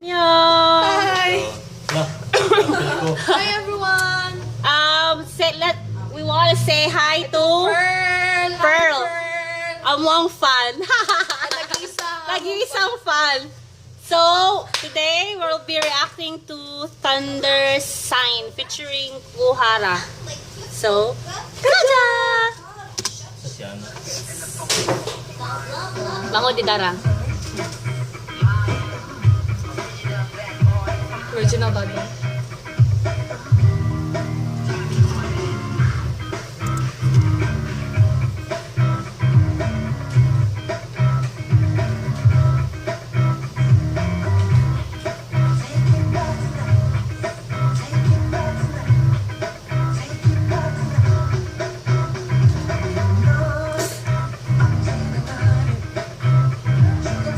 Yo. Hi! Nah, Hi everyone! We want to say hi to Pearl! Pearl. Hi, among fan. Nag-isa! Nag-iisang fan. So, today we'll be reacting to Thunder Sign featuring Kuhara. So, tada! Sasiana. Bango di Dara. Original bago.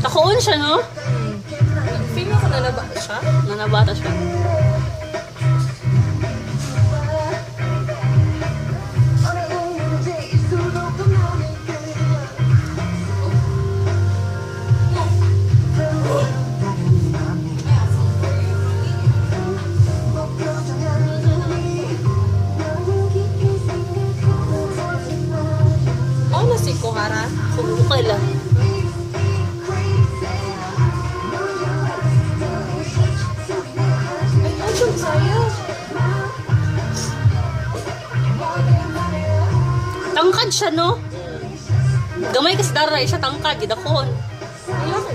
Takoon siya, no? Feeling ko na ba siya? Nanabata siya. Oh, na si Kuhara. Kumukay lang. Ay, ano sa'yo? Tangkad siya, no? Gamay kasi Dara, siya tangkad, gidakon. Wala ko.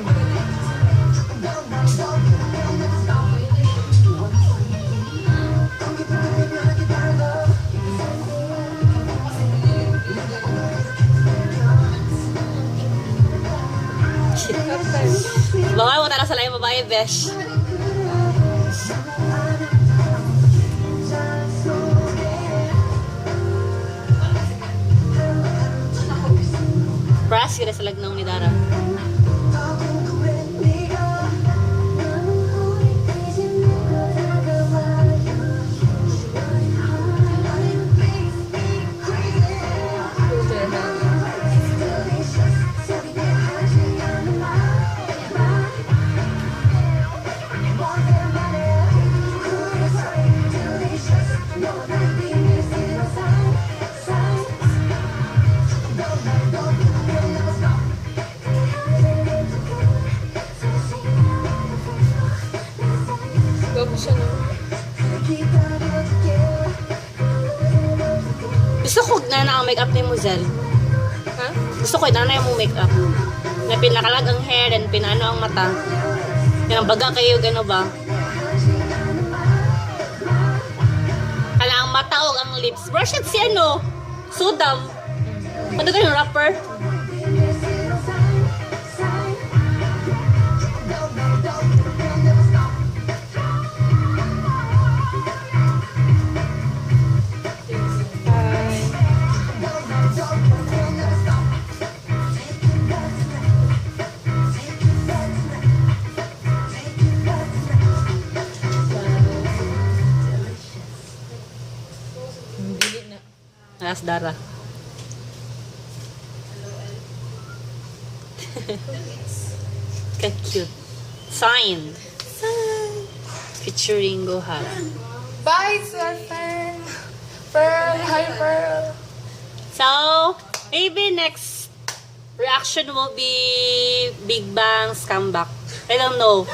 Baka mo tara sa laing babae, besh. Brass, yun sa lagnong ni Dara. Gabi siya, no? Gusto ko na ang make-up ni Muzel. Ha? Gusto ko na yung make-up. Na pinakalag ang hair and pinano ang mata. Yan ang baga kayo, gano ba? Kala ang mata o ang lips. Brush it si ano? Sudam. Ano ka yung rapper? Dili na. Alas Dara. Ka-cute. Sign. Featuring Gohara. Bye, Sweater! Pearl! Hi, Pearl! So, maybe next reaction will be Big Bang's comeback. I don't know.